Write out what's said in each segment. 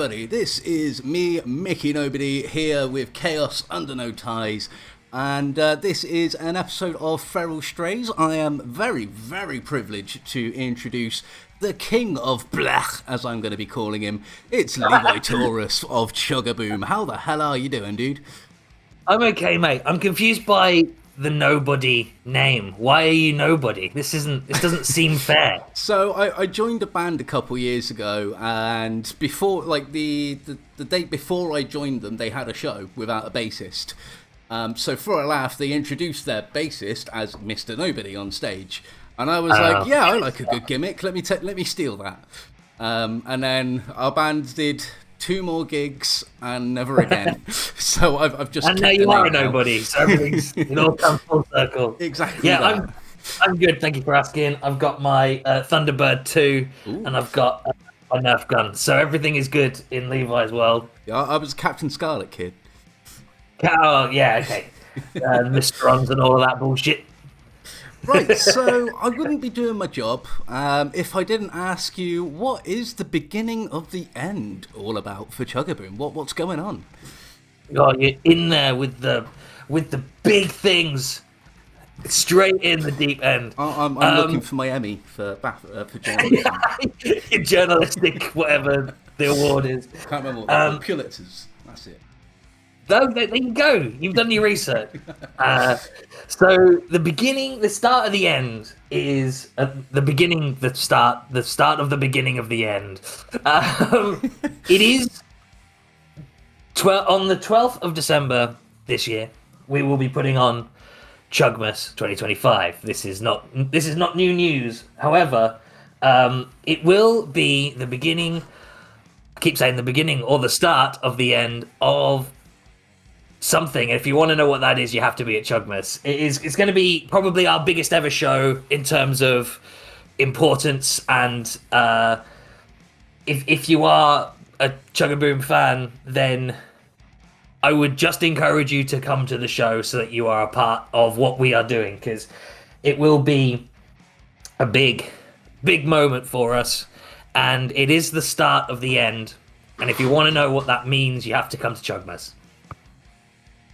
everybody, this is me, Mickey Nobody, here with Chaos Under No Ties, and this is an episode of Feral Strays. I am very, very privileged to introduce the king of blech, as I'm going to be calling him. It's Levi Taurus of Chuggaboom. How the hell are you doing, dude? I'm okay, mate. I'm confused by the nobody name. Why are you nobody? This doesn't seem fair. So I joined a band a couple years ago, and before, like the date before I joined them, they had a show without a bassist. So for a laugh, they introduced their bassist as Mr. Nobody on stage, and I was like, "Yeah, I like a good gimmick. Let me steal that." And then our band did 2 more gigs and never again. So I've just and now you are a nobody. So everything's it all comes full circle. Exactly. Yeah, I'm good. Thank you for asking. I've got my Thunderbird 2, and I've got my Nerf gun. So everything is good in Levi's world. Yeah, I was a Captain Scarlet kid. Oh yeah, okay. Mr. Runs and all of that bullshit. Right, so I wouldn't be doing my job if I didn't ask you, what is the beginning of the end all about for Chuggaboom? What's going on? Oh, you're in there with the big things, straight in the deep end. I'm looking for my Emmy for journalism. Journalistic, whatever the award is. Can't remember what Pulitzers. That's it. No, there you go. You've done your research. So the start of the end is the beginning, the start of the beginning of the end. It is on the 12th of December this year. We will be putting on Chugmas 2025. This is not new news. However, it will be the beginning. I keep saying the beginning or the start of the end of something. If you want to know what that is, you have to be at Chugmas. It's going to be probably our biggest ever show in terms of importance, and if you are a Chuggaboom fan, then I would just encourage you to come to the show so that you are a part of what we are doing, because it will be a big moment for us, and it is the start of the end. And if you want to know what that means, you have to come to Chugmas.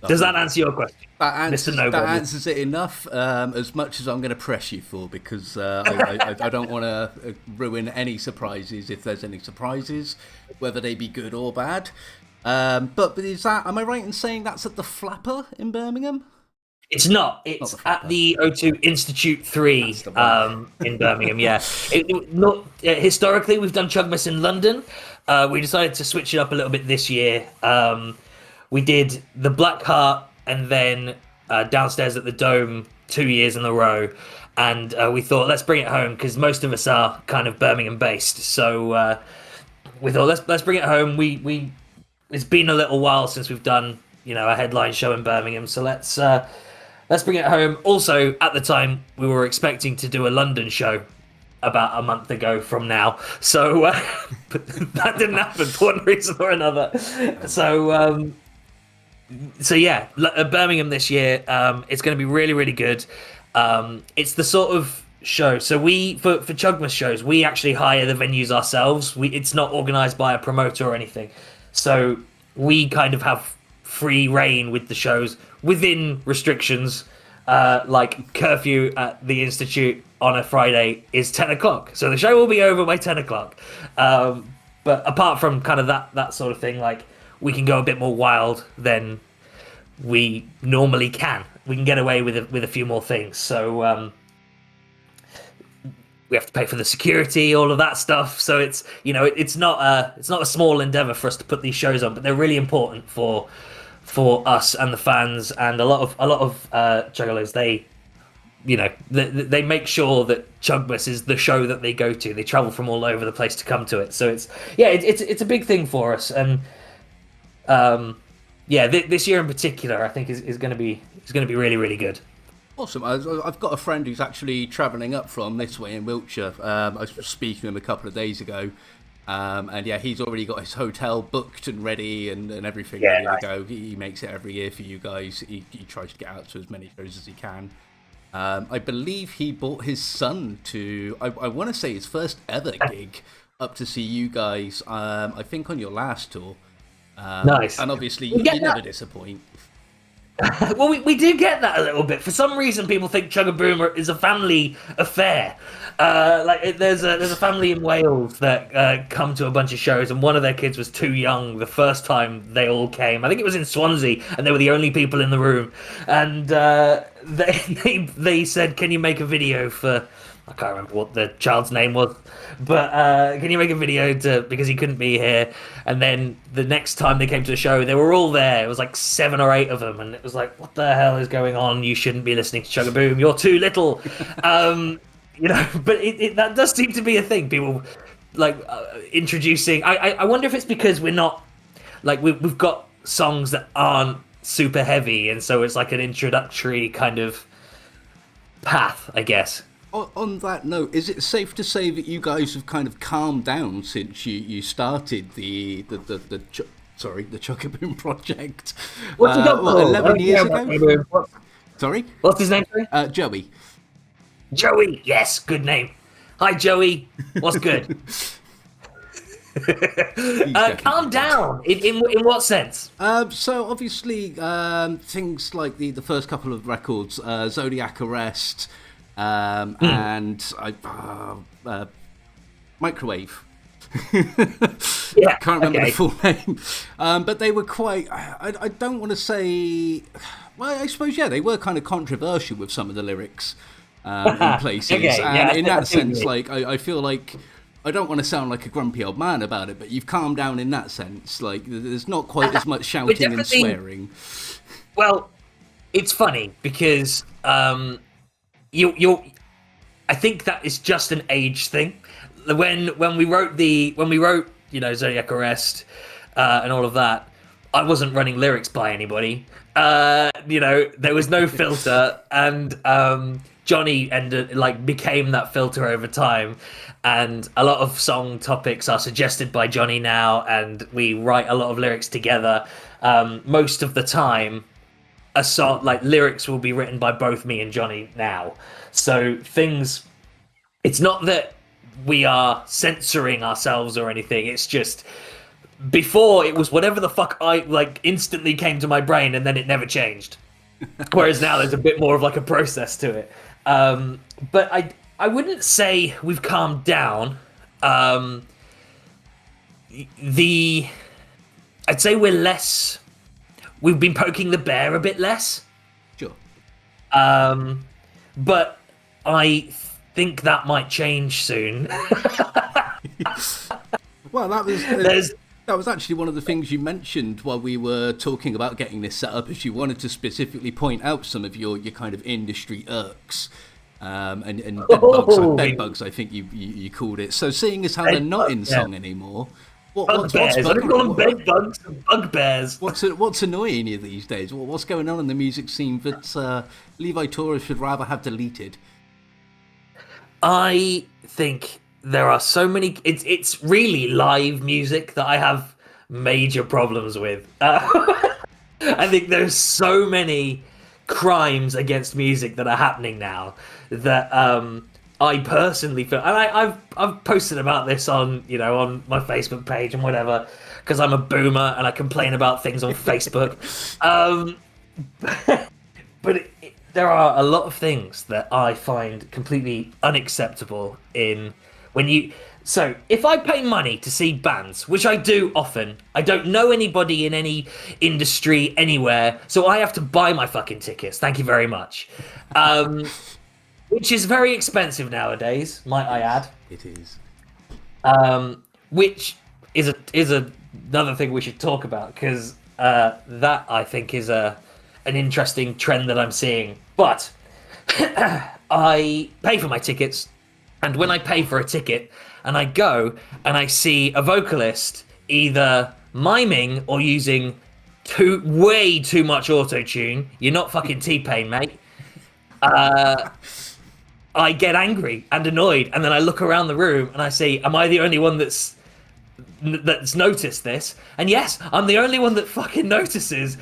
Does that answer your question? That answers it enough, as much as I'm going to press you for, because I don't want to ruin any surprises, if there's any surprises, whether they be good or bad. But is that, am I right in saying that's at the Flapper in Birmingham? It's not. It's at the O2 Institute 3 in Birmingham, yeah. Historically, we've done Chugmas in London. We decided to switch it up a little bit this year. We did the Black Heart and then downstairs at the Dome 2 years in a row. And we thought, let's bring it home, because most of us are kind of Birmingham based. So we thought, let's bring it home. It's been a little while since we've done, a headline show in Birmingham. So let's bring it home. Also, at the time, we were expecting to do a London show about a month ago from now. So but that didn't happen for one reason or another. So yeah, Birmingham this year, it's going to be really, really good. It's the sort of show. So for Chugmas shows, we actually hire the venues ourselves. It's not organised by a promoter or anything. So we kind of have free reign with the shows within restrictions, like curfew at the Institute on a Friday is 10 o'clock. So the show will be over by 10 o'clock. But apart from kind of that sort of thing, like, we can go a bit more wild than we normally can. We can get away with a few more things. So we have to pay for the security, all of that stuff. So it's it's not a small endeavor for us to put these shows on, but they're really important for us and the fans, and a lot of juggalos. They make sure that Chugmas is the show that they go to. They travel from all over the place to come to it. So it's a big thing for us. And this year in particular, I think is going to be really, really good. Awesome. I've got a friend who's actually travelling up from this way in Wiltshire. I was speaking to him a couple of days ago, and yeah, he's already got his hotel booked and ready and everything ready to go. He makes it every year for you guys. He tries to get out to as many shows as he can. I believe he brought his son to, I want to say, his first ever gig up to see you guys. I think on your last tour. Nice. And obviously, you never disappoint. Well, we do get that a little bit. For some reason, people think Chuggaboom is a family affair. There's a family in Wales that come to a bunch of shows, and one of their kids was too young the first time they all came. I think it was in Swansea, and they were the only people in the room. And they said, "Can you make a video for?" I can't remember what the child's name was, but can you make a video because he couldn't be here? And then the next time they came to the show, they were all there. It was like 7 or 8 of them, and it was like, what the hell is going on? You shouldn't be listening to Chuggaboom. You're too little. But that does seem to be a thing. People introducing. I wonder if it's because we're not we've got songs that aren't super heavy, and so it's like an introductory kind of path, I guess. On that note, is it safe to say that you guys have kind of calmed down since you started the Chuggaboom project? What's 11 years ago? Sorry? What's his name? Joey. Joey, yes, good name. Hi, Joey. What's good? Calm down. In what sense? So obviously, things like the first couple of records, Zodiac Arrest. And Microwave. Yeah, I can't remember the full name. But they were quite, I don't want to say, well, I suppose, they were kind of controversial with some of the lyrics in places. And in that sense, I feel like, I don't want to sound like a grumpy old man about it, but you've calmed down in that sense. Like, there's not quite as much shouting and swearing. Well, it's funny because... I think that is just an age thing. When we wrote Zodiac Arrest and all of that, I wasn't running lyrics by anybody. There was no filter, and Johnny became that filter over time. And a lot of song topics are suggested by Johnny now, and we write a lot of lyrics together. Most of the time, a song lyrics will be written by both me and Johnny now. So it's not that we are censoring ourselves or anything. It's just before it was whatever the fuck I instantly came to my brain, and then it never changed. Whereas now there's a bit more of a process to it. But I wouldn't say we've calmed down. I'd say we're less. We've been poking the bear a bit less. Sure. But I think that might change soon. Well, that was actually one of the things you mentioned while we were talking about getting this set up, is you wanted to specifically point out some of your kind of industry irks. And bedbugs, I think you called it. So seeing as how they're not in song anymore... Bugbears. I don't call them bedbugs, bugbears. What's annoying you these days? What's going on in the music scene that Levi Taurus should rather have deleted? I think there are so many... It's really live music that I have major problems with. I think there's so many crimes against music that are happening now that... I personally feel, and I've posted about this on my Facebook page and whatever, because I'm a boomer and I complain about things on Facebook. But there are a lot of things that I find completely unacceptable So if I pay money to see bands, which I do often, I don't know anybody in any industry anywhere, so I have to buy my fucking tickets. Thank you very much. Which is very expensive nowadays, might I add. It is. Which is another thing we should talk about, because that I think is an interesting trend that I'm seeing. But I pay for my tickets, and when I pay for a ticket and I go and I see a vocalist either miming or using way too much auto-tune, you're not fucking T-Pain, mate. I get angry and annoyed, and then I look around the room and I say, am I the only one that's noticed this? And yes, I'm the only one that fucking notices.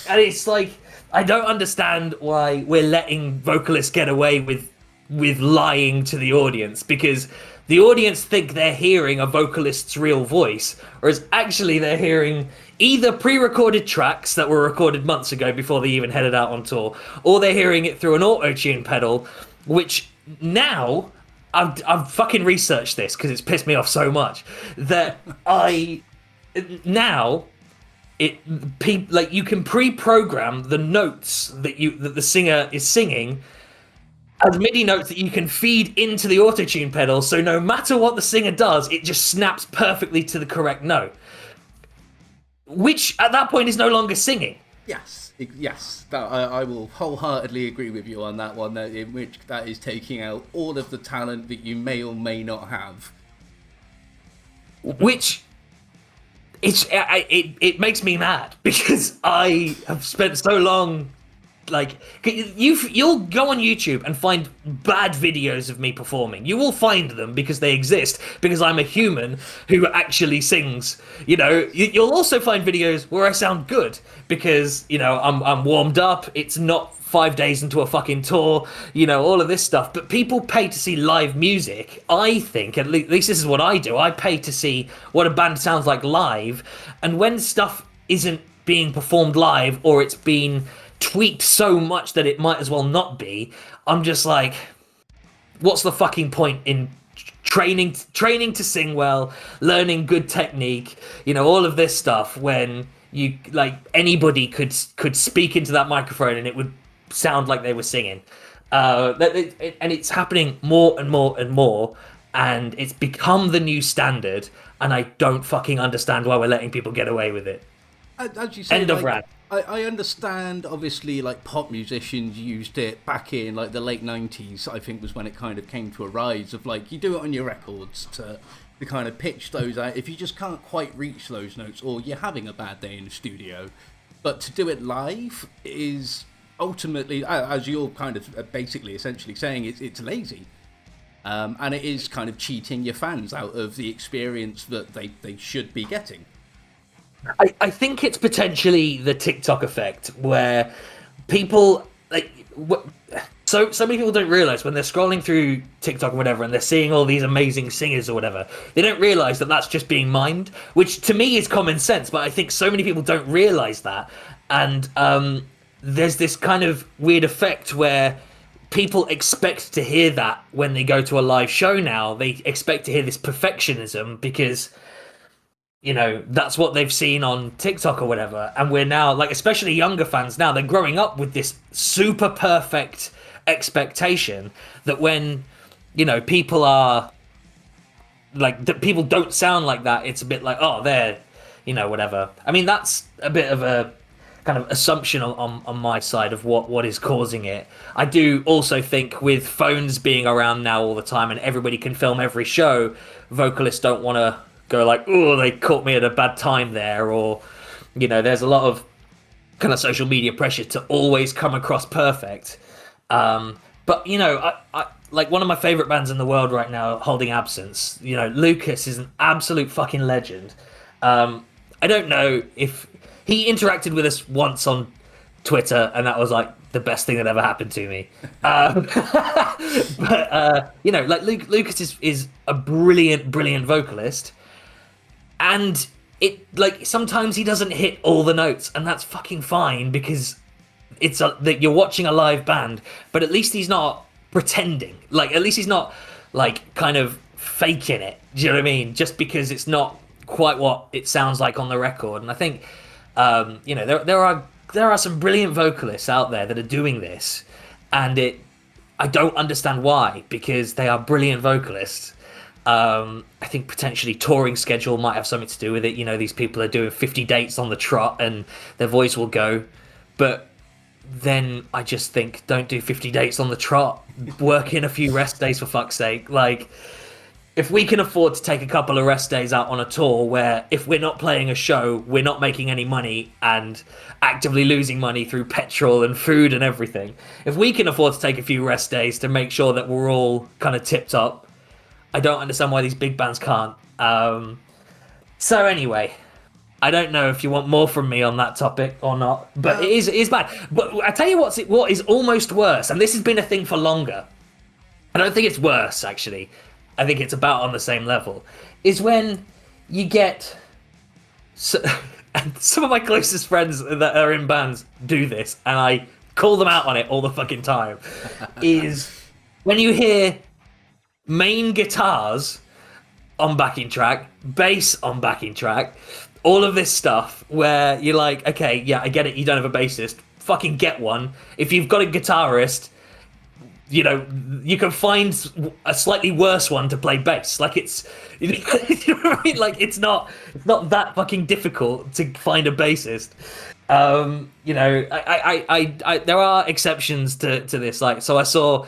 And it's like, I don't understand why we're letting vocalists get away with lying to the audience, because the audience think they're hearing a vocalist's real voice, whereas actually they're hearing either pre-recorded tracks that were recorded months ago before they even headed out on tour, or they're hearing it through an auto-tune pedal, which now I've fucking researched this because it's pissed me off so much that you can pre-program the notes that the singer is singing as MIDI notes that you can feed into the auto-tune pedal, so no matter what the singer does, it just snaps perfectly to the correct note, which at that point is no longer singing. Yes, I will wholeheartedly agree with you on that one. In which that is taking out all of the talent that you may or may not have. Which it makes me mad because I have spent so long. Like, you'll go on YouTube and find bad videos of me performing. You will find them because they exist, because I'm a human who actually sings. You know, you'll also find videos where I sound good because, you know, I'm warmed up. It's not 5 days into a fucking tour, you know, all of this stuff. But people pay to see live music. I think, at least this is what I do. I pay to see what a band sounds like live. And when stuff isn't being performed live, or it's been tweaked so much that it might as well not be, I'm just like, what's the fucking point in training to sing well, learning good technique, you know, all of this stuff, when you, like, anybody could speak into that microphone and it would sound like they were singing. And it's happening more and more and more, and it's become the new standard, and I don't fucking understand why we're letting people get away with it. As you say, End of rant. I understand, obviously, like, pop musicians used it back in, like, the late 90s, I think was when it kind of came to a rise of, like, you do it on your records to kind of pitch those out if you just can't quite reach those notes, or you're having a bad day in the studio. But to do it live is ultimately, as you're kind of basically essentially saying, it's lazy. And it is kind of cheating your fans out of the experience that they should be getting. I think it's potentially the TikTok effect, where people, like, so many people don't realize when they're scrolling through TikTok or whatever, and they're seeing all these amazing singers or whatever, they don't realize that that's just being mined, which to me is common sense, but I think so many people don't realize that. And there's this kind of weird effect where people expect to hear that when they go to a live show now. They expect to hear this perfectionism because, you know, that's what they've seen on TikTok or whatever. And we're now, like, especially younger fans now, they're growing up with this super perfect expectation that when, you know, people are, like, people don't sound like that, it's a bit like, oh, they're, you know, whatever. I mean, that's a bit of a kind of assumption on my side of what is causing it. I do also think with phones being around now all the time and everybody can film every show, vocalists don't want to go like, oh, they caught me at a bad time there, or, you know, there's a lot of kind of social media pressure to always come across perfect. But, you know, I like, one of my favorite bands in the world right now, Holding Absence, you know, Lucas is an absolute fucking legend. I don't know if he interacted with us once on Twitter, and that was like the best thing that ever happened to me. But you know, like, Lucas is a brilliant vocalist. And it, like, sometimes he doesn't hit all the notes, and that's fucking fine because it's that you're watching a live band. But at least he's not pretending. Like, at least he's not, like, kind of faking it. Do you know what I mean? Just because it's not quite what it sounds like on the record. And I think, you know, there are some brilliant vocalists out there that are doing this, and I don't understand why, because they are brilliant vocalists. I think potentially touring schedule might have something to do with it. You know, these people are doing 50 dates on the trot and their voice will go. But then I just think, don't do 50 dates on the trot. Work in a few rest days, for fuck's sake. Like, if we can afford to take a couple of rest days out on a tour where if we're not playing a show, we're not making any money and actively losing money through petrol and food and everything. If we can afford to take a few rest days to make sure that we're all kind of tipped up, I don't understand why these big bands can't. So anyway, I don't know if you want more from me on that topic or not, but it is bad. But I tell you what is almost worse, and this has been a thing for longer. I don't think it's worse, actually. I think it's about on the same level, is when you get and some of my closest friends that are in bands do this, and I call them out on it all the fucking time, is when you hear main guitars on backing track, bass on backing track, all of this stuff where you're like, okay, yeah, I get it, you don't have a bassist, fucking get one. If you've got a guitarist, you know, you can find a slightly worse one to play bass. Like, it's, you know what I mean? Like, it's not that fucking difficult to find a bassist. You know, I there are exceptions to this. Like, so I saw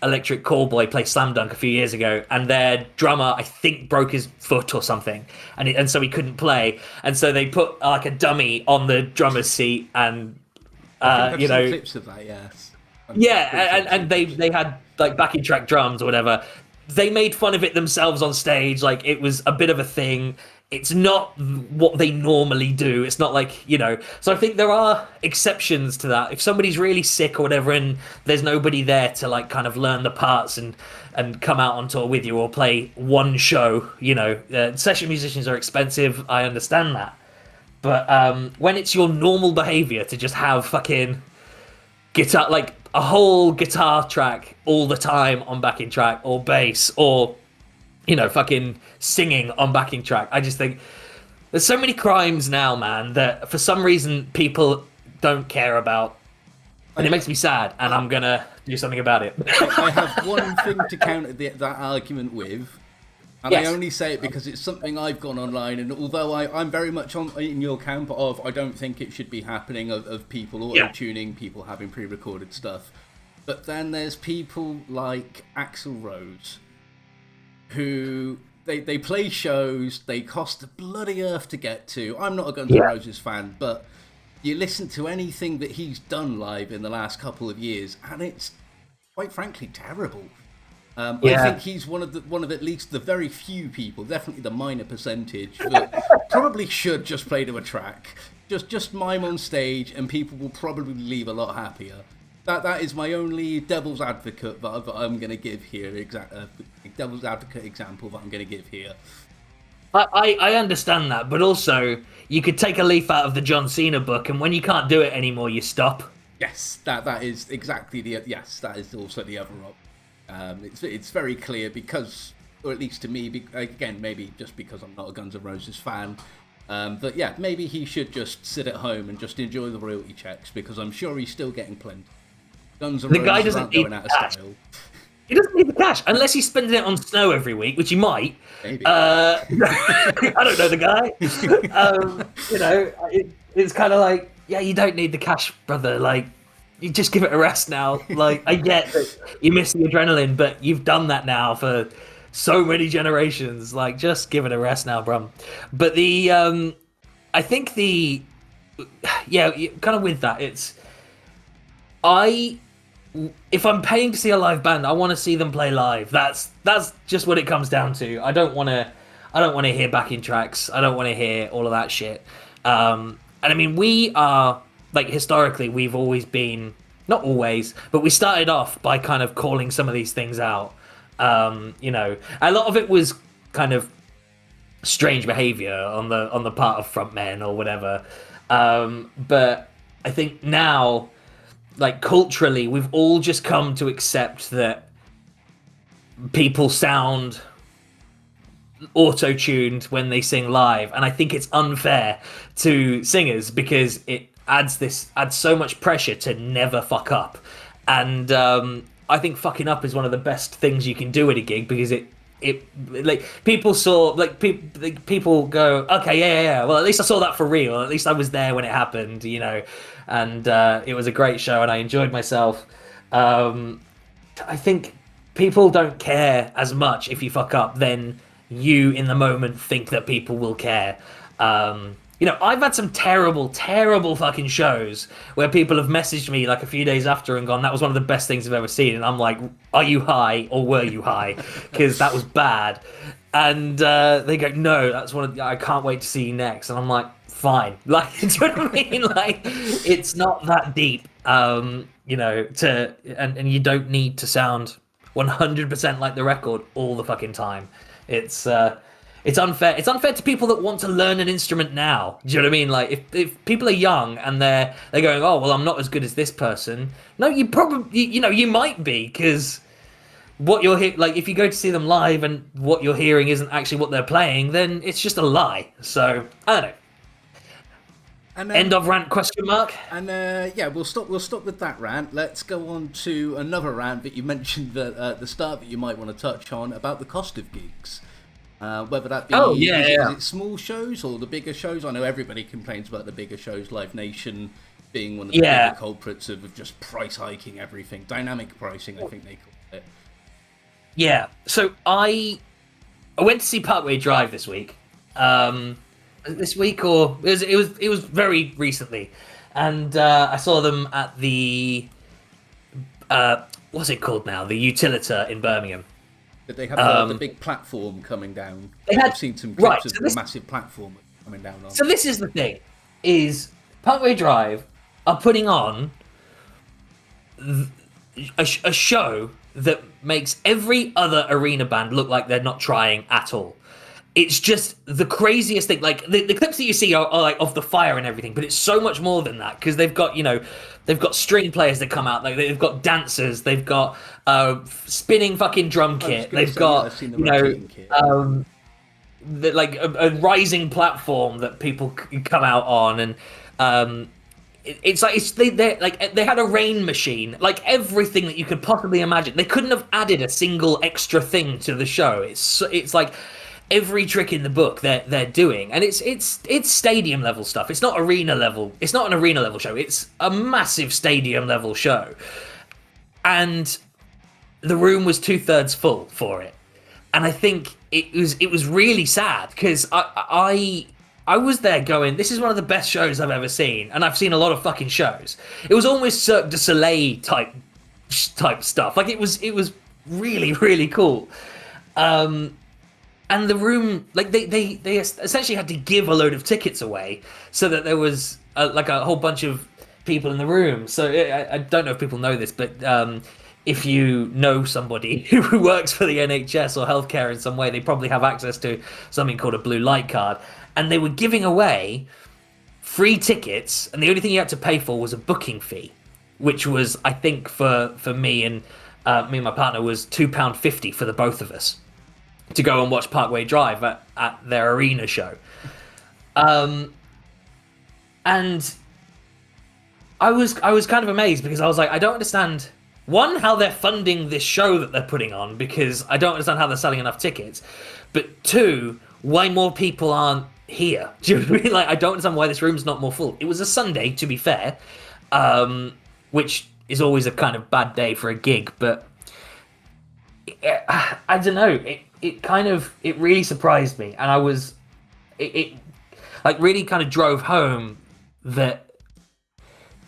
Electric Callboy play Slam Dunk a few years ago, and their drummer, I think, broke his foot or something, and so he couldn't play. And so they put like a dummy on the drummer's seat, and you know, clips of that, yes. Yeah, and they had like backing track drums or whatever. They made fun of it themselves on stage. Like, it was a bit of a thing. It's not what they normally do. It's not like, you know. So I think there are exceptions to that. If somebody's really sick or whatever, and there's nobody there to like kind of learn the parts and come out on tour with you or play one show, you know, session musicians are expensive. I understand that, but when it's your normal behavior to just have fucking guitar, like a whole guitar track all the time on backing track, or bass, or, you know, fucking singing on backing track. I just think there's so many crimes now, man, that for some reason people don't care about. And it makes me sad, and I'm going to do something about it. I have one thing to counter that argument with, and yes. I only say it because it's something I've gone online, and although I'm very much in your camp of I don't think it should be happening, of people auto-tuning, people having pre-recorded stuff, but then there's people like Axl Rose, who they play shows, they cost the bloody earth to get to. I'm not a Guns N' Roses fan, but you listen to anything that he's done live in the last couple of years, and it's quite frankly terrible. I think he's one of at least the very few people, definitely the minor percentage, that probably should just play to a track, just mime on stage, and people will probably leave a lot happier. That is my only devil's advocate that I'm going to give here. Devil's advocate example that I'm going to give here. I understand that, but also you could take a leaf out of the John Cena book, and when you can't do it anymore, you stop. Yes, that is exactly that is also the other option. It's very clear because, or at least to me, again, maybe just because I'm not a Guns N' Roses fan, but yeah, maybe he should just sit at home and just enjoy the royalty checks, because I'm sure he's still getting plenty. Guns N' Roses guy doesn't need going out of style. He doesn't need the cash unless he's spending it on snow every week, which he might. Maybe. I don't know the guy. You know, it's kind of like, yeah, you don't need the cash, brother. Like, you just give it a rest now. Like, I get that you miss the adrenaline, but you've done that now for so many generations. Like, just give it a rest now, brum. But I think kind of with that, if I'm paying to see a live band, I want to see them play live. That's just what it comes down to. I don't want to hear backing tracks. I don't want to hear all of that shit. And I mean, we are, like, historically, we've always been, not always, but we started off by kind of calling some of these things out. You know, a lot of it was kind of strange behavior on the part of frontmen or whatever. But I think now, like, culturally, we've all just come to accept that people sound auto-tuned when they sing live, and I think it's unfair to singers because it adds so much pressure to never fuck up. And I think fucking up is one of the best things you can do at a gig, because it like, people saw, like, people go, okay, yeah, well, at least I saw that for real, at least I was there when it happened, you know. And it was a great show, and I enjoyed myself. I think people don't care as much if you fuck up than you in the moment think that people will care. You know, I've had some terrible fucking shows where people have messaged me like a few days after and gone, that was one of the best things I've ever seen. And I'm like, are you high or were you high? Because that was bad. And they go, no, I can't wait to see you next. And I'm like, fine. Like, do you know what I mean? Like, it's not that deep, you know, and you don't need to sound 100% like the record all the fucking time. It's unfair. It's unfair to people that want to learn an instrument now. Do you know what I mean? Like if people are young and they're going, oh well, I'm not as good as this person. No, you probably you might be, because what you're like if you go to see them live and what you're hearing isn't actually what they're playing, then it's just a lie. So I don't know. And end of rant ? And yeah, we'll stop with that rant. Let's go on to another rant that you mentioned at the start that you might want to touch on about the cost of gigs. Whether that be is it small shows or the bigger shows. I know everybody complains about the bigger shows, Live Nation being one of the bigger culprits of just price hiking everything. Dynamic pricing, I think they call it. Yeah. So I went to see Parkway Drive this week. This week, or it was very recently, and I saw them at the what's it called now? The Utilita in Birmingham. Did they have the big platform coming down? I've seen some clips of the massive platform coming down on. So this is the thing: is Parkway Drive are putting on a show that makes every other arena band look like they're not trying at all. It's just the craziest thing. Like the clips that you see are like of the fire and everything, but it's so much more than that, because they've got string players that come out, like they've got dancers, they've got spinning fucking drum kit, they've got like a rising platform that people come out on, and they had a rain machine, like everything that you could possibly imagine. They couldn't have added a single extra thing to the show. It's like every trick in the book they're doing, and it's stadium level stuff. It's not arena level. It's not an arena level show. It's a massive stadium level show, and the room was 2/3 full for it. And I think it was really sad, because I was there going, this is one of the best shows I've ever seen, and I've seen a lot of fucking shows. It was almost Cirque du Soleil type stuff. Like it was really, really cool. And the room, like they essentially had to give a load of tickets away so that there was like a whole bunch of people in the room. So I don't know if people know this, but if you know somebody who works for the NHS or healthcare in some way, they probably have access to something called a blue light card. And they were giving away free tickets, and the only thing you had to pay for was a booking fee, which was, I think, for me and my partner, was £2.50 for the both of us to go and watch Parkway Drive at their arena show. And I was kind of amazed, because I was like, I don't understand, one, how they're funding this show that they're putting on, because I don't understand how they're selling enough tickets, but two, why more people aren't here. Do you know what I mean? Like, I don't understand why this room's not more full. It was a Sunday, to be fair, which is always a kind of bad day for a gig, but I don't know. It really surprised me, and it like really kind of drove home that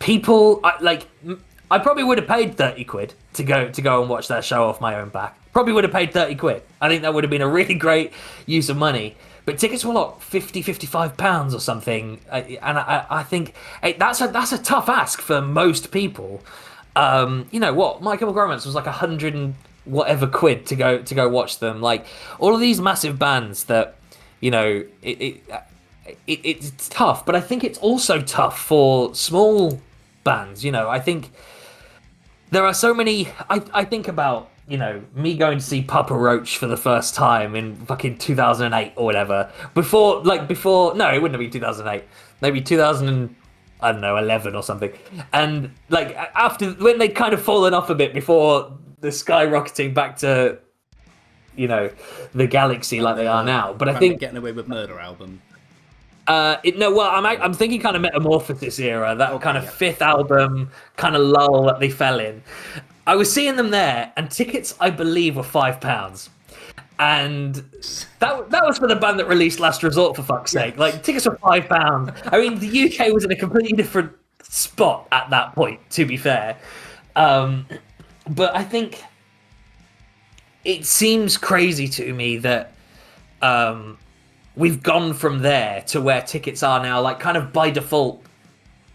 people, I probably would have paid 30 quid to go and watch that show off my own back. Probably would have paid 30 quid. I think that would have been a really great use of money. But tickets were like £55 or something, and I think that's a tough ask for most people. You know what? My Chemical Romance was like 100 and whatever quid to go watch them. Like all of these massive bands that, you know, it's tough. But I think it's also tough for small bands. You know, I think there are so many. I think about, you know, me going to see Papa Roach for the first time in fucking 2008 or whatever. Before, no, it wouldn't have been 2008. Maybe 11 or something. And like after, when they'd kind of fallen off a bit before the skyrocketing back to, you know, the galaxy like they are now. But I think Getting Away with Murder album. I'm thinking kind of Metamorphosis era, that kind of fifth album kind of lull that they fell in. I was seeing them there, and tickets, I believe, were £5. And that was for the band that released Last Resort, for fuck's sake. Like, tickets were £5. I mean, the UK was in a completely different spot at that point, to be fair. But I think it seems crazy to me that we've gone from there to where tickets are now, like, kind of by default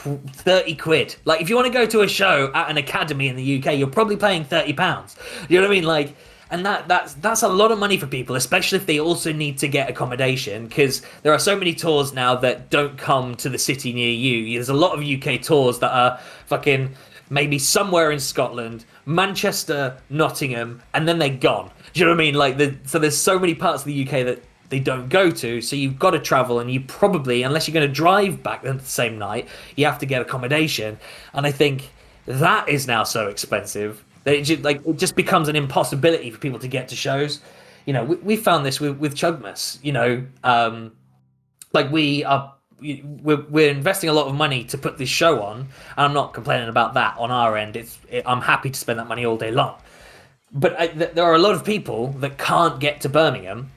30 quid. Like, if you want to go to a show at an academy in the UK, you're probably paying £30. You know what I mean? Like, and that's a lot of money for people, especially if they also need to get accommodation, because there are so many tours now that don't come to the city near you. There's a lot of UK tours that are fucking maybe somewhere in Scotland, Manchester, Nottingham, and then they're gone. Do you know what I mean? Like, so there's so many parts of the UK that they don't go to, so you've got to travel, and you probably, unless you're going to drive back the same night, you have to get accommodation. And I think that is now so expensive that it just becomes an impossibility for people to get to shows. You know, we found this with Chugmas. You know, like we're investing a lot of money to put this show on, and I'm not complaining about that on our end. I'm happy to spend that money all day long. But there are a lot of people that can't get to Birmingham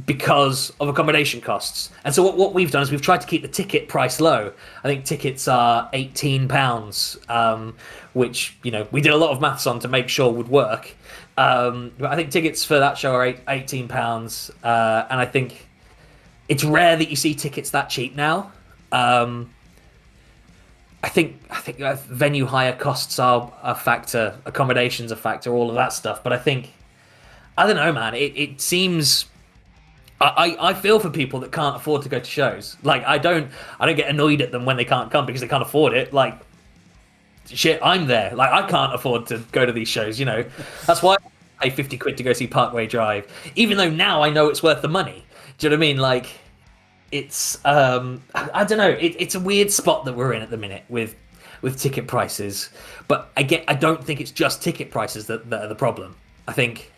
because of accommodation costs. And so what we've done is we've tried to keep the ticket price low. I think tickets are £18, which, you know, we did a lot of maths on to make sure would work. But I think tickets for that show are £18. And I think it's rare that you see tickets that cheap now. I think venue hire costs are a factor, accommodation's a factor, all of that stuff. But I don't know, man, it seems... I feel for people that can't afford to go to shows. Like, I don't get annoyed at them when they can't come because they can't afford it. Like, shit, I'm there. Like, I can't afford to go to these shows, you know. That's why I pay 50 quid to go see Parkway Drive, even though now I know it's worth the money. Do you know what I mean? Like, it's I don't know. It's a weird spot that we're in at the minute with ticket prices. But again, I don't think it's just ticket prices that are the problem. I think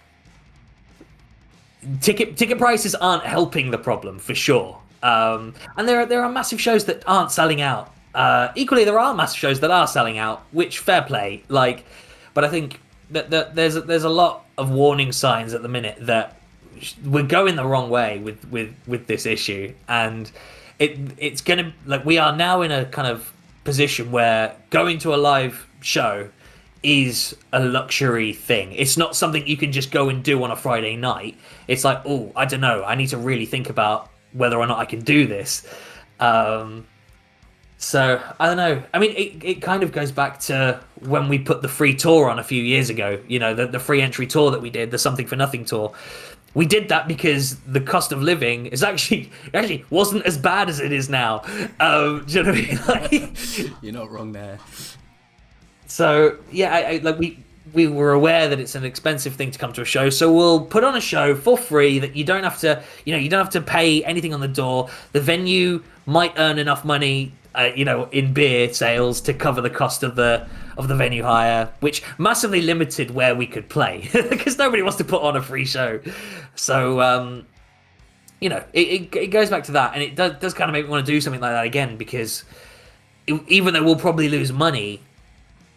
ticket prices aren't helping the problem for sure, and there are massive shows that aren't selling out. Equally, there are massive shows that are selling out, which fair play. Like, but I think that there's a lot of warning signs at the minute that we're going the wrong way with this issue, and it's gonna, like, we are now in a kind of position where going to a live show is a luxury thing. It's not something you can just go and do on a Friday night. It's like, oh, I don't know, I need to really think about whether or not I can do this. So I don't know. I mean, it kind of goes back to when we put the free tour on a few years ago, you know, the free entry tour that we did, the Something for Nothing tour. We did that because the cost of living is actually wasn't as bad as it is now. Do you know what I mean? Like, you're not wrong there. So yeah, like we were aware that it's an expensive thing to come to a show, so we'll put on a show for free that you don't have to pay anything on the door. The venue might earn enough money, in beer sales to cover the cost of the venue hire, which massively limited where we could play because nobody wants to put on a free show. So it goes back to that, and it does kind of make me want to do something like that again, because even though we'll probably lose money,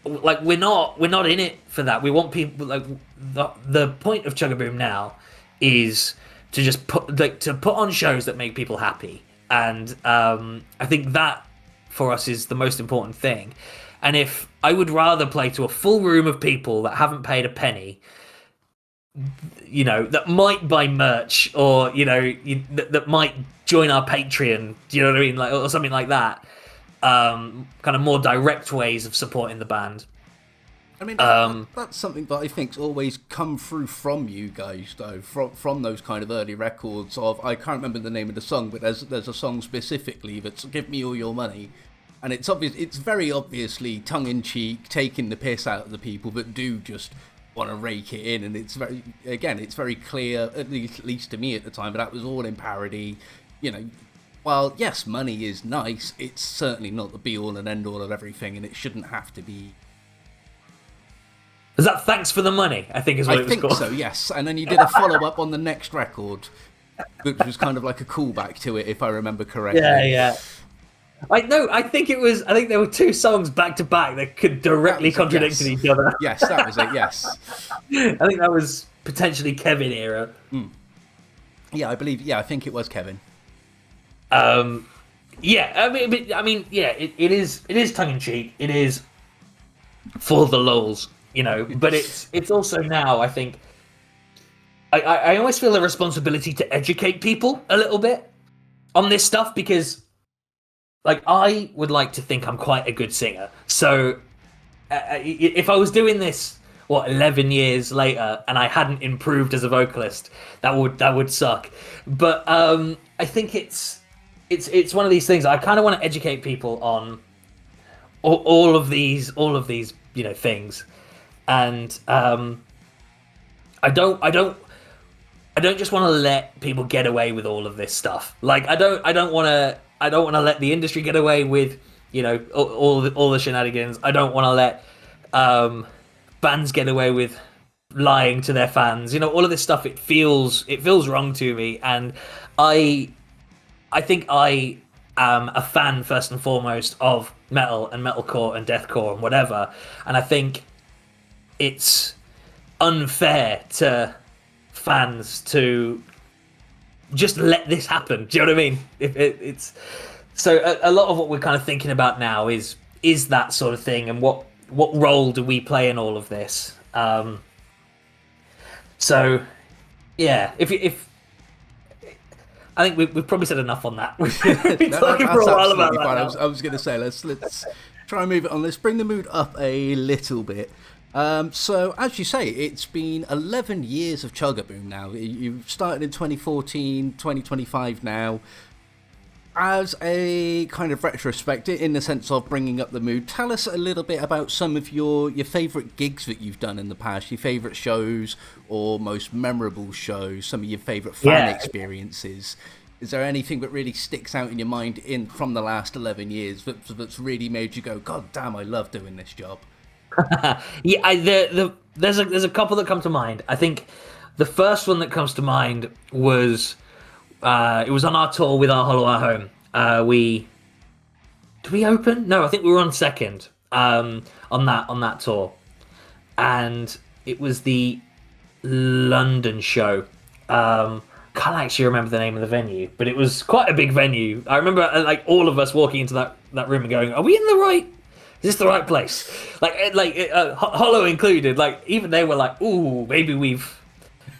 like, we're not in it for that. We want people, like, the point of Chuggaboom now is to just put on shows that make people happy, and I think that for us is the most important thing. And if I would rather play to a full room of people that haven't paid a penny, you know, that might buy merch, or, you know, that might join our Patreon, do you know what I mean, like, or something like that. Kind of more direct ways of supporting the band. I mean, that's something that I think's always come through from you guys, though, from those kind of early records of, I can't remember the name of the song, but there's a song specifically that's "Give Me All Your Money," and it's very obviously tongue-in-cheek, taking the piss out of the people that do just want to rake it in, and it's very clear, at least to me at the time, but that was all in parody, you know. While, yes, money is nice, it's certainly not the be-all and end-all of everything, and it shouldn't have to be. Is that Thanks for the Money, I think is what it was called? I think so, yes. And then you did a follow-up on the next record, which was kind of like a callback to it, if I remember correctly. Yeah. I think there were two songs back-to-back that could directly contradict each other. Yes, that was it, yes. I think that was potentially Kevin era. Yeah, I think it was Kevin. It is tongue in cheek. It is for the lulz, you know. But it's also now, I think, I always feel a responsibility to educate people a little bit on this stuff, because like I would like to think I'm quite a good singer. So if I was doing this 11 years later and I hadn't improved as a vocalist, that would suck. But I think it's one of these things. I kind of want to educate people on all of these things, and I don't just want to let people get away with all of this stuff. Like I don't want to let the industry get away with all the shenanigans. I don't want to let bands get away with lying to their fans. All of this stuff. It feels wrong to me, and I think I am a fan first and foremost of metal and metalcore and deathcore and whatever. And I think it's unfair to fans to just let this happen. Do you know what I mean? It's so a lot of what we're kind of thinking about now is that sort of thing, and what role do we play in all of this? So yeah, if I think we've probably said enough on that. We've been talking for a while about that. I was going to say let's try and move it on. Let's bring the mood up a little bit. So, as you say, it's been 11 years of Chuggaboom now. You started in 2014, 2025 now. As a kind of retrospective, in the sense of bringing up the mood, tell us a little bit about some of your favourite gigs that you've done in the past, your favourite shows or most memorable shows, some of your favourite fan experiences. Is there anything that really sticks out in your mind from the last 11 years that's really made you go, God damn, I love doing this job? There's a couple that come to mind. I think the first one that comes to mind was it was on our tour with Our Hollow Our Home. Did we open? No, I think we were on second on that tour, and it was the London show. Can't actually remember the name of the venue, but it was quite a big venue. I remember like all of us walking into that room and going, "Are we in the right? Is this the right place?" Hollow included. Like even they were like, "Ooh, maybe we've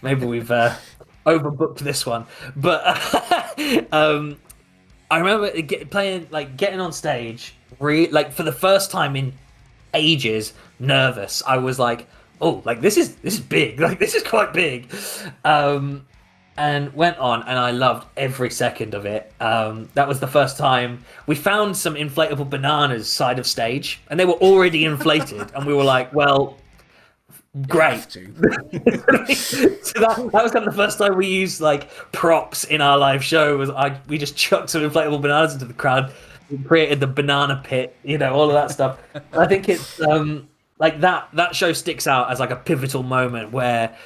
overbooked this one." But I remember getting on stage, for the first time in ages, nervous. I was like, "Oh, like this is big. Like this is quite big." And went on, and I loved every second of it. That was the first time we found some inflatable bananas side of stage, and they were already inflated, and we were like, "Well, great." So that was kind of the first time we used like props in our live show. We just chucked some inflatable bananas into the crowd, we created the banana pit, all of that stuff. I think it's like that show sticks out as like a pivotal moment where.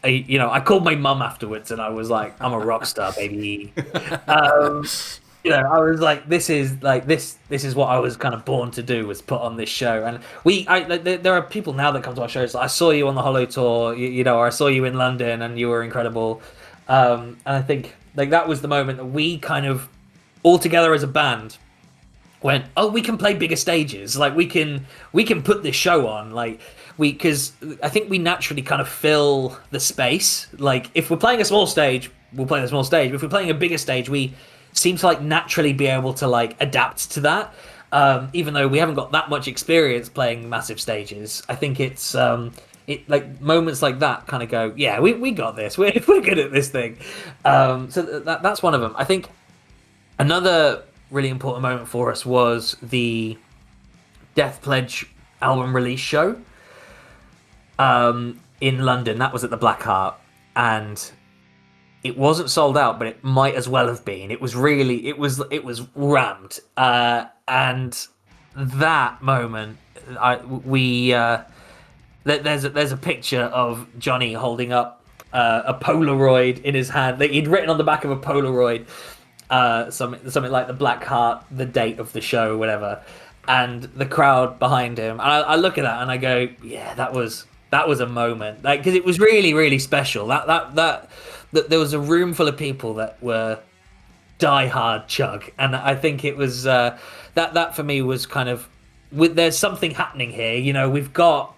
I called my mum afterwards, and I was like, "I'm a rock star, baby." I was like, "This is what I was kind of born to do, was put on this show." And there are people now that come to our shows. Like, I saw you on the Hollow tour, or I saw you in London, and you were incredible. And I think like that was the moment that we kind of all together as a band went, "Oh, we can play bigger stages. Like we can put this show on." Because I think we naturally kind of fill the space. Like if we're playing a small stage, we'll play the small stage. But if we're playing a bigger stage, we seem to like naturally be able to like adapt to that. Even though we haven't got that much experience playing massive stages, I think it's like moments like that kind of go, yeah, we got this. We're good at this thing. So that's one of them. I think another really important moment for us was the Death Pledge album release show. In London, that was at the Black Heart, and it wasn't sold out, but it might as well have been. It was rammed, and that moment, there's a picture of Johnny holding up a Polaroid in his hand. He'd written on the back of a Polaroid something like the Black Heart, the date of the show, whatever, and the crowd behind him. And I look at that and I go, yeah, that was a moment, like, because it was really, really special. That there was a room full of people that were die-hard Chug, and I think it was that for me was kind of, there's something happening here. We've got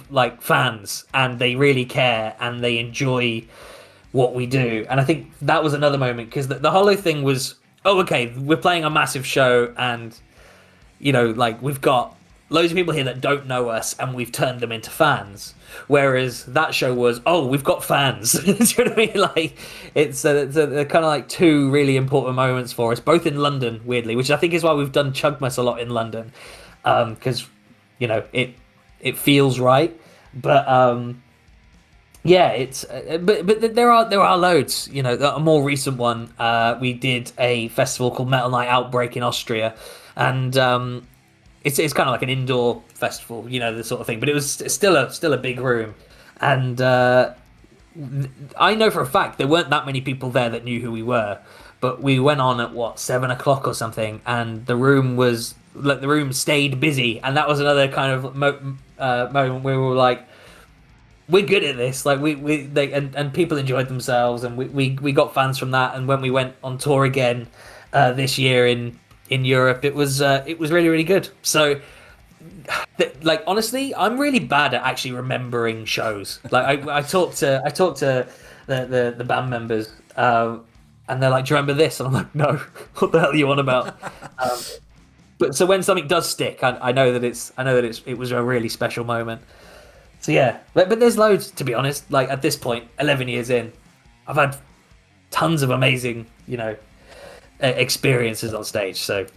like fans, and they really care, and they enjoy what we do. And I think that was another moment, because the Hollow thing was oh, okay, we're playing a massive show, and like we've got loads of people here that don't know us, and we've turned them into fans. Whereas that show was, oh, we've got fans. Do you know what I mean? Like it's kind of like two really important moments for us, both in London, weirdly, which I think is why we've done Chugmas a lot in London, because it feels right. But yeah, it's but there are loads. A more recent one, we did a festival called Metal Night Outbreak in Austria, and it's kind of like an indoor festival, this sort of thing. But it was still a big room, and I know for a fact there weren't that many people there that knew who we were. But we went on at 7:00 or something, and the room stayed busy, and that was another kind of moment where we were like, we're good at this. Like and people enjoyed themselves, and we got fans from that. And when we went on tour again this year in Europe, it was really, really good. So like honestly, I'm really bad at actually remembering shows. Like I talked to the band members, and they're like, "Do you remember this?" And I'm like, "No, what the hell are you on about?" But so when something does stick, I know that it was a really special moment. So yeah, but there's loads, to be honest. Like at this point, 11 years in, I've had tons of amazing, experiences on stage. So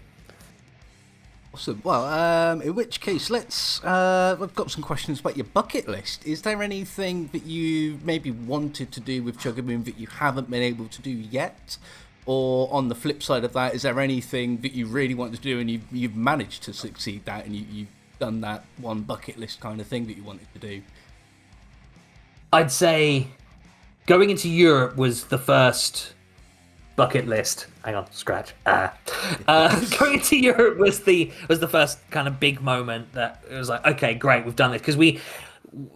awesome. Well, in which case, we've got some questions about your bucket list. Is there anything that you maybe wanted to do with Chuggaboom that you haven't been able to do yet? Or on the flip side of that, is there anything that you really want to do and you've managed to succeed at, and you've done that one bucket list kind of thing that you wanted to do? I'd say going into Europe was the first bucket list. Hang on, scratch. Going to Europe was the first kind of big moment that it was like, okay, great, we've done this, because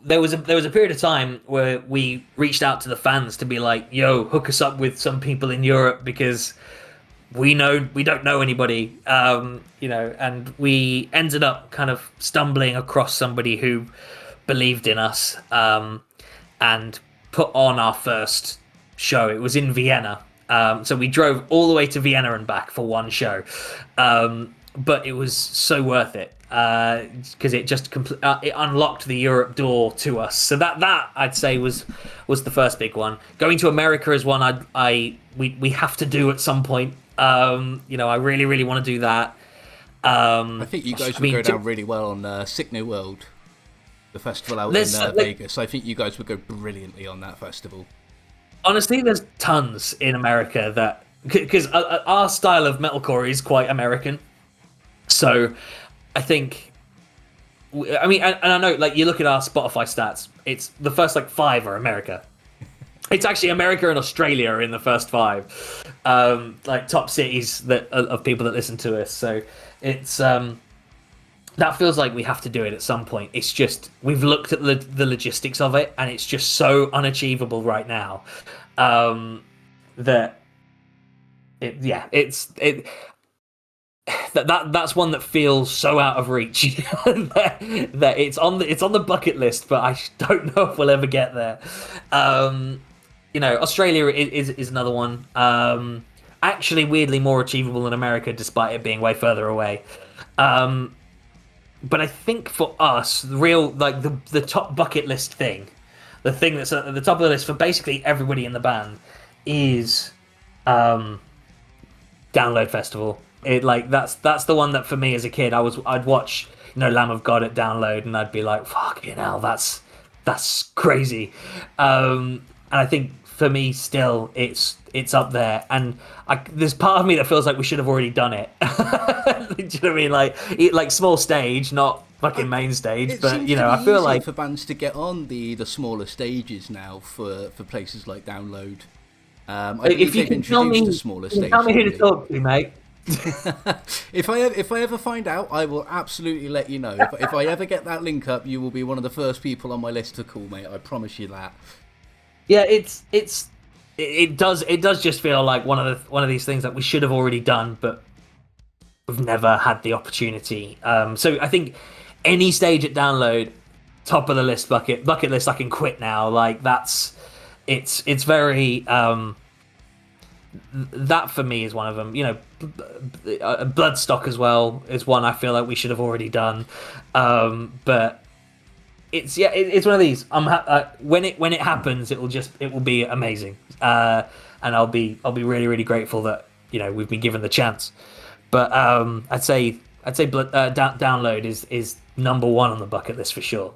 there was a period of time where we reached out to the fans to be like, yo, hook us up with some people in Europe, because we don't know anybody, and we ended up kind of stumbling across somebody who believed in us, and put on our first show. It was in Vienna. So we drove all the way to Vienna and back for one show. But it was so worth it, because it just it unlocked the Europe door to us. So that I'd say was the first big one. Going to America is one we have to do at some point. I really, really want to do that. I think you guys would go down really well on Sick New World, the festival out in Vegas. I think you guys would go brilliantly on that festival. Honestly, there's tons in America that, because our style of metalcore is quite American. So I think, I mean, and I know, like, you look at our Spotify stats, it's the first 5 are America. It's actually America and Australia are in the first 5, top cities of people that listen to us. So it's that feels like we have to do it at some point. It's just, we've looked at the logistics of it, and it's just so unachievable right now, that that's one that feels so out of reach that it's on the bucket list, but I don't know if we'll ever get there. Australia is another one. Actually, weirdly more achievable than America, despite it being way further away. But I think for us, the real, the top bucket list thing, the thing that's at the top of the list for basically everybody in the band, is Download Festival. That's the one that for me as a kid, I'd watch Lamb of God at Download, and I'd be like, fucking hell, that's crazy. And I think for me still it's up there, and there's part of me that feels like we should have already done it. Do you know what I mean? Like small stage, not fucking main stage, but I feel like for bands to get on the smaller stages now for places like Download. If you can tell me, smaller stage, tell me who to talk to, mate. If I ever find out, I will absolutely let you know. If I ever get that link up, you will be one of the first people on my list to call, mate. I promise you that. Yeah, it does just feel like one of these things that we should have already done, but we've never had the opportunity. So I think any stage at Download, top of the list, bucket list. I can quit now. Like it's very that for me is one of them. Bloodstock as well is one I feel like we should have already done, but it's one of these. When it happens, it will be amazing, and I'll be really really grateful that we've been given the chance. But I'd say download is number one on the bucket list for sure.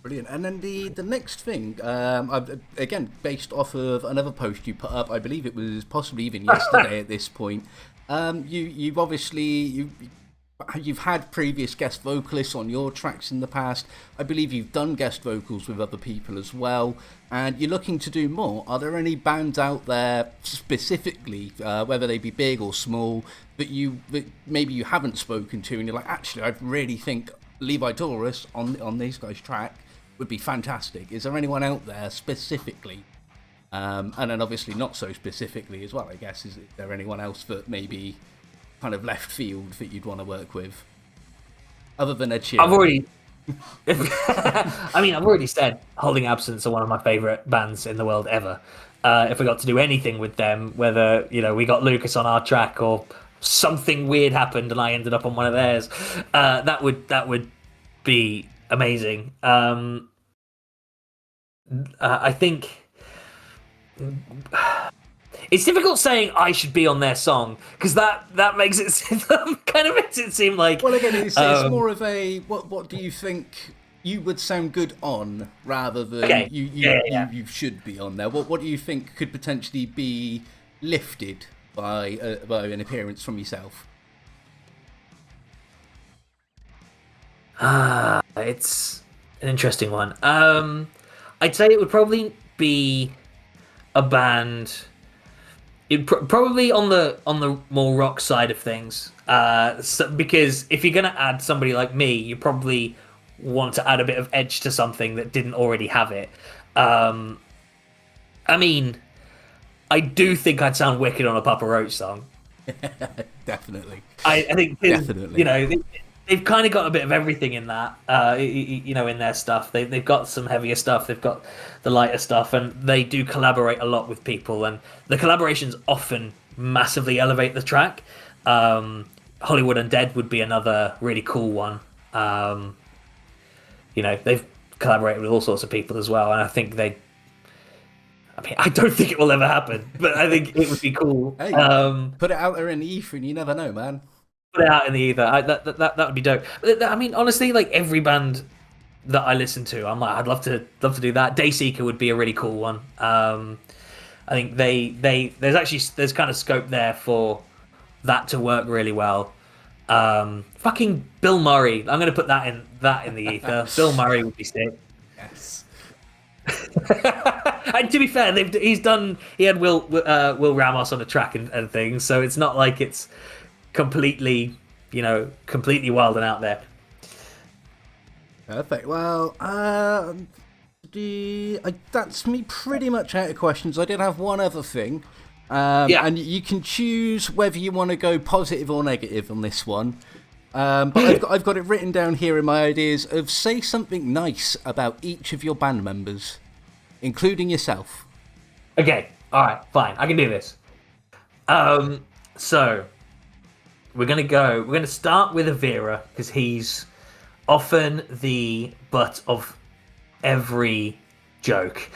Brilliant. And then the next thing, again, based off of another post you put up, I believe it was possibly even yesterday at this point. You've obviously you've had previous guest vocalists on your tracks in the past. I believe you've done guest vocals with other people as well, and you're looking to do more. Are there any bands out there specifically, whether they be big or small, that maybe you haven't spoken to, and you're like, actually, I really think Levi Taurus on these guys' track would be fantastic? Is there anyone out there specifically? And then obviously not so specifically as well, I guess. Is there anyone else that maybe kind of left field that you'd want to work with? Other than Ed Sheeran. I've already said Holding Absence are one of my favourite bands in the world ever. If we got to do anything with them, whether, we got Lucas on our track or something weird happened and I ended up on one of theirs, that would be amazing. I think it's difficult saying I should be on their song because that makes it kind of makes it seem like. Well, again, it's more of a what do you think you would sound good on rather than you should be on there. What do you think could potentially be lifted by an appearance from yourself? It's an interesting one. I'd say it would probably be a band. Probably on the more rock side of things. Because if you're gonna add somebody like me, you probably want to add a bit of edge to something that didn't already have it. I do think I'd sound wicked on a Papa Roach song. Definitely. I think definitely. They've kind of got a bit of everything in that, in their stuff. They've got some heavier stuff, they've got the lighter stuff, and they do collaborate a lot with people. And the collaborations often massively elevate the track. Hollywood Undead would be another really cool one. They've collaborated with all sorts of people as well, and I think I don't think it will ever happen, but I think it would be cool. Hey, put it out there in the ether, and you never know, man. Put it out in the ether. That would be dope. But, honestly, like every band that I listen to, I'm like, I'd love to do that. Dayseeker would be a really cool one. I think there's kind of scope there for that to work really well. Fucking Bill Murray. I'm gonna put that in the ether. Bill Murray would be sick. Yes. And to be fair, he had Will Ramos on the track and things, so it's not like it's completely wild and out there. Perfect. Well, that's me pretty much out of questions. I did have one other thing, and you can choose whether you want to go positive or negative on this one. But I've got it written down here in my ideas of say something nice about each of your band members, including yourself. Okay. All right. Fine. I can do this. So. We're going to start with Avira, because he's often the butt of every joke.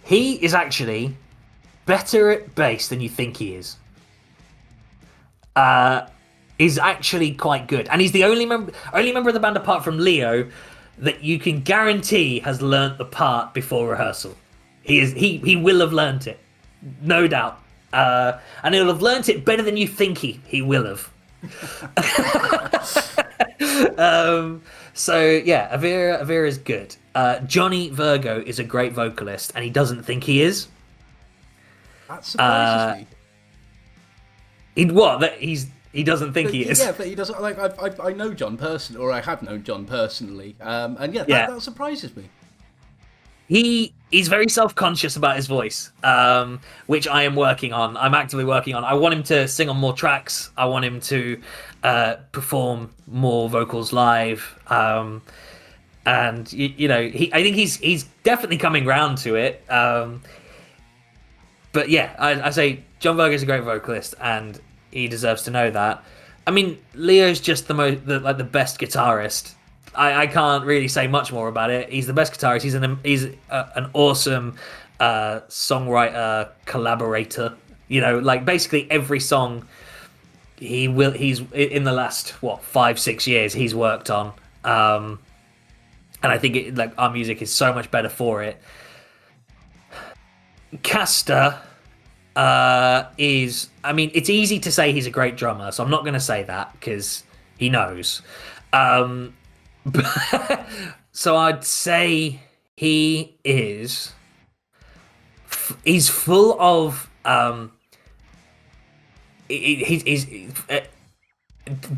He is actually better at bass than you think he is. He's actually quite good. And he's the only member of the band apart from Leo that you can guarantee has learnt the part before rehearsal. He will have learnt it. No doubt. And he'll have learnt it better than you think he will have. So yeah, Avira is good. Johnny Virgo is a great vocalist, and he doesn't think he is. That surprises me. He doesn't think he is. Yeah, but he doesn't. Like I know John personally, or I have known John personally, and that surprises me. He's very self-conscious about his voice, which I am working on. I'm actively working on. I want him to sing on more tracks. I want him to perform more vocals live. And I think he's definitely coming round to it. But yeah, I say John Berger's a great vocalist, and he deserves to know that. I mean, Leo's just the best guitarist. I can't really say much more about it. He's the best guitarist. He's an awesome songwriter, collaborator. You know, like basically every song he's in the last 5-6 years he's worked on, and I think like our music is so much better for it. Castor is, I mean, it's easy to say he's a great drummer, so I'm not going to say that because he knows. So I'd say he's full of he's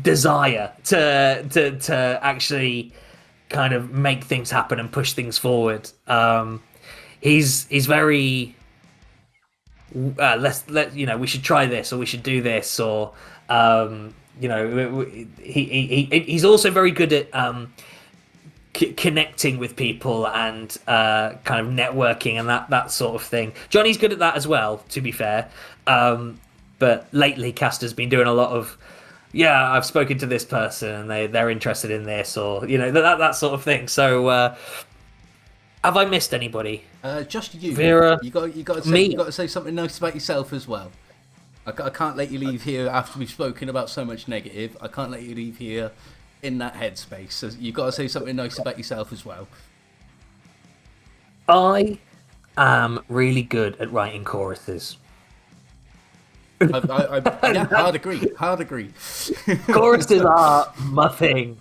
desire to actually kind of make things happen and push things forward. He's very we should try this, or we should do this, or he's also very good at connecting with people and kind of networking and that sort of thing. Johnny's good at that as well, to be fair. But lately, Castor's been doing a lot of, I've spoken to this person and they're interested in this, or that sort of thing. So, have I missed anybody? Just you, Vera. You got to say something nice about yourself as well. I can't let you leave here after we've spoken about so much negative. I can't let you leave here in that headspace. So you've got to say something nice about yourself as well. I am really good at writing choruses. Hard agree. Choruses are my thing.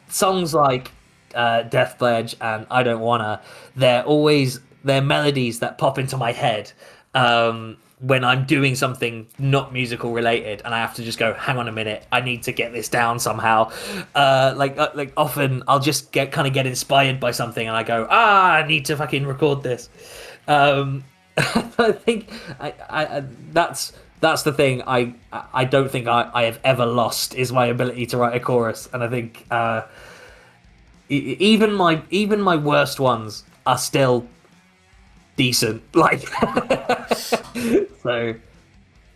Songs like Death Pledge and I Don't Wanna, they're melodies that pop into my head when I'm doing something not musical related, and I have to just go, hang on a minute, I need to get this down somehow. Often I'll just get inspired by something, and I go, I need to fucking record this. I think that's the thing. I don't think I have ever lost, is my ability to write a chorus, and I think even my worst ones are still decent. Like, so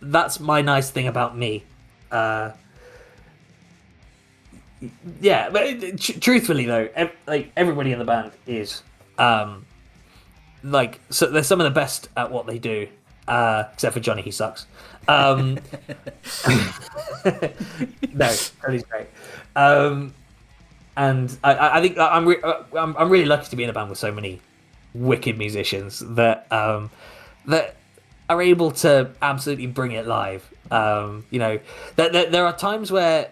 that's my nice thing about me. But truthfully though, everybody in the band is so they're some of the best at what they do, except for Johnny. He sucks. No, Johnny's great. And I think I'm really lucky to be in a band with so many wicked musicians that are able to absolutely bring it live. There are times where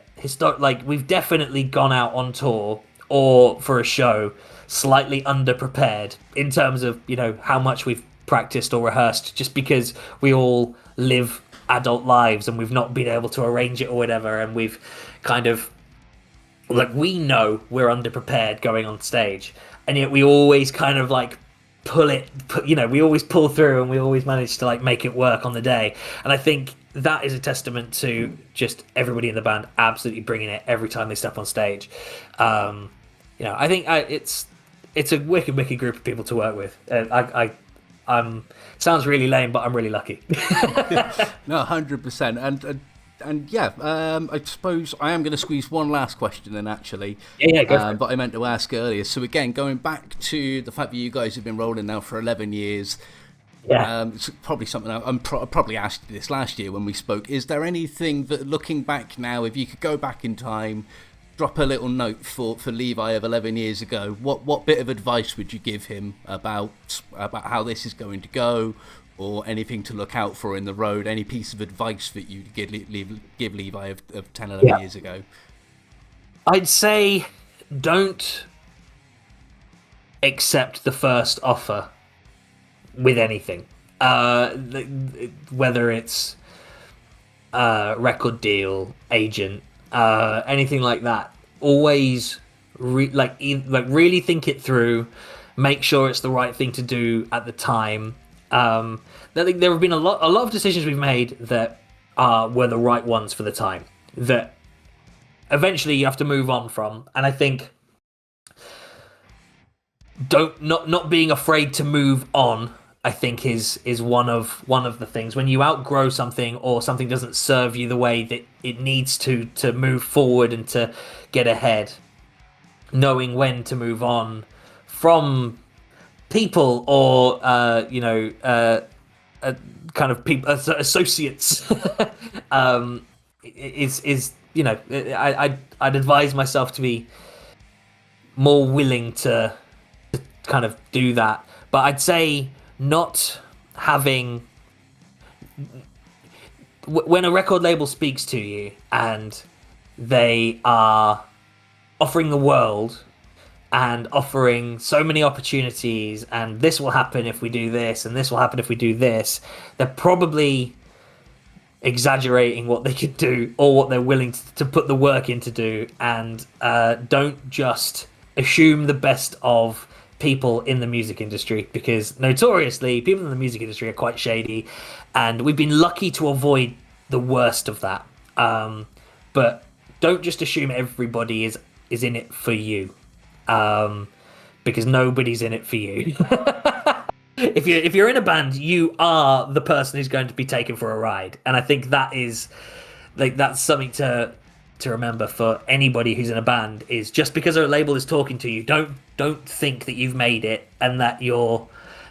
we've definitely gone out on tour or for a show slightly underprepared in terms of how much we've practiced or rehearsed, just because we all live adult lives and we've not been able to arrange it or whatever, and we've kind of we know we're underprepared going on stage, and yet we always kind of we always pull through, and we always manage to make it work on the day. And I think that is a testament to just everybody in the band absolutely bringing it every time they step on stage. I think it's a wicked group of people to work with. I'm sounds really lame, but I'm really lucky. No, 100%. And I suppose I am going to squeeze one last question in, actually. Yeah, go for it. But I meant to ask earlier. So again, going back to the fact that you guys have been rolling now for 11 years. Yeah. It's probably something I'm probably asked you this last year when we spoke. Is there anything that, looking back now, if you could go back in time, drop a little note for Levi of 11 years ago, what bit of advice would you give him about how this is going to go, or anything to look out for in the road? Any piece of advice that you'd give Levi of 10, 11 years ago? I'd say don't accept the first offer with anything, whether it's record deal, agent, anything like that. Always really think it through, make sure it's the right thing to do at the time. There have been a lot of decisions we've made that were the right ones for the time, that eventually you have to move on from. And I think not being afraid to move on, I think is one of the things. When you outgrow something or something doesn't serve you the way that it needs to move forward and to get ahead, knowing when to move on from people or kind of people associates is I'd advise myself to be more willing to kind of do that. But I'd say not having, when a record label speaks to you and they are offering the world and offering so many opportunities, and this will happen if we do this, and this will happen if we do this, they're probably exaggerating what they could do or what they're willing to put the work in to do. And don't just assume the best of people in the music industry, because notoriously people in the music industry are quite shady, and we've been lucky to avoid the worst of that. But don't just assume everybody is in it for you, because nobody's in it for you. If you're in a band, you are the person who's going to be taken for a ride, and I think that is that's something to remember for anybody who's in a band. Is just because a label is talking to you, don't think that you've made it and that you're,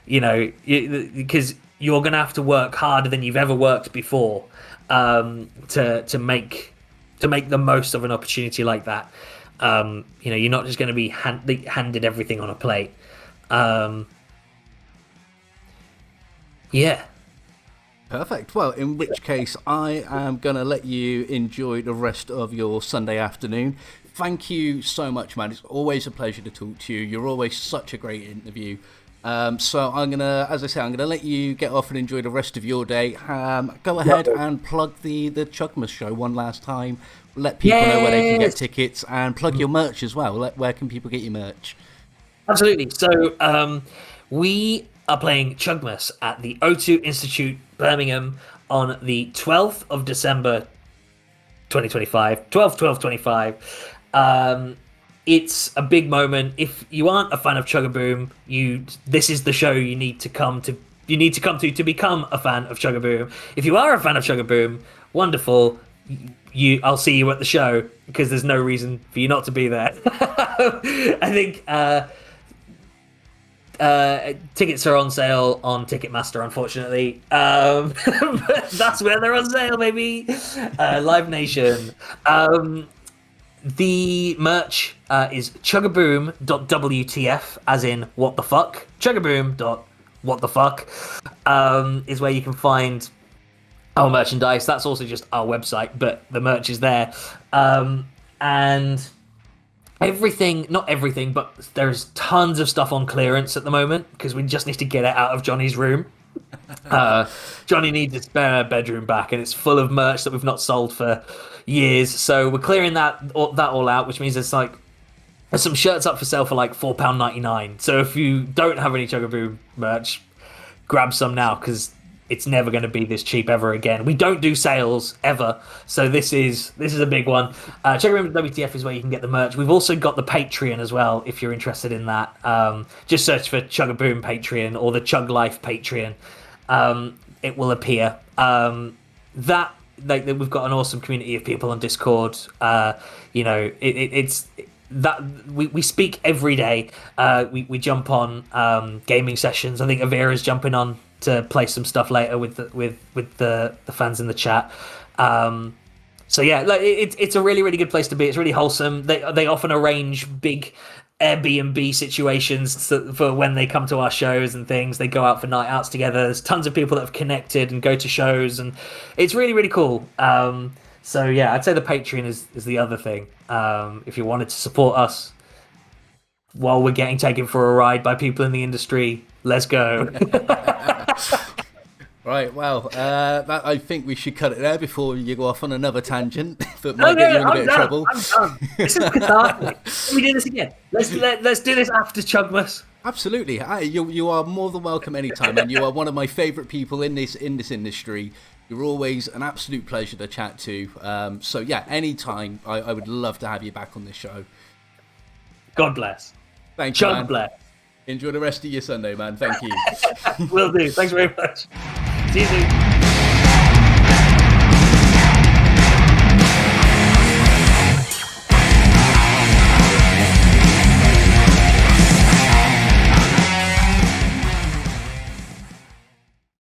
because you're going to have to work harder than you've ever worked before, to make the most of an opportunity like that. You're not just going to be handed everything on a plate. Yeah. Perfect. Well, in which case, I am going to let you enjoy the rest of your Sunday afternoon. Thank you so much, man. It's always a pleasure to talk to you. You're always such a great interview. So I'm going to, as I say, I'm going to let you get off and enjoy the rest of your day. Go ahead and plug the Chugmas show one last time. Let people know where they can get tickets, and plug your merch as well. Where can people get your merch? Absolutely. So we are playing Chugmas at the O2 Institute, Birmingham, on the 12th of December 2025. 12/12/25. It's a big moment. If you aren't a fan of Chuggaboom, this is the show you need to come to become a fan of Chuggaboom. If you are a fan of Chuggaboom, wonderful. I'll see you at the show, because there's no reason for you not to be there. I think tickets are on sale on Ticketmaster, unfortunately. But that's where they're on sale, baby. Live Nation. The merch is chuggaboom.wtf, as in what the fuck. Chuggaboom.whatthefuck is where you can find our merchandise. That's also just our website, but the merch is there. And not everything, but there's tons of stuff on clearance at the moment, because we just need to get it out of Johnny's room. Johnny needs his spare bedroom back, and it's full of merch that we've not sold for years. So we're clearing that all out, which means there's some shirts up for sale for like £4.99. So if you don't have any Chuggaboom merch, grab some now, because it's never going to be this cheap ever again. We don't do sales ever, so this is a big one. Chuggaboom WTF is where you can get the merch. We've also got the Patreon as well, if you're interested in that. Just search for Chuggaboom Patreon or the Chug Life Patreon. It will appear. We've got an awesome community of people on Discord. It's that we speak every day. We jump on gaming sessions. I think Avera's jumping on to play some stuff later with the fans in the chat. So yeah, it's a really, really good place to be. It's really wholesome. They often arrange big Airbnb situations for when they come to our shows and things. They go out for night outs together. There's tons of people that have connected and go to shows, and it's really, really cool. So yeah, I'd say the Patreon is the other thing. If you wanted to support us while we're getting taken for a ride by people in the industry, let's go. Right, well, I think we should cut it there before you go off on another tangent that might get you in a bit of trouble. I'm done. This is cathartic. Can we do this again? Let's do this after Chugmas. Absolutely. You are more than welcome anytime, and you are one of my favourite people in this industry. You're always an absolute pleasure to chat to. So yeah, anytime. I would love to have you back on this show. God bless. Thank you, Chug man. bless. Enjoy the rest of your Sunday, man. Thank you. Will do. Thanks very much. See you soon.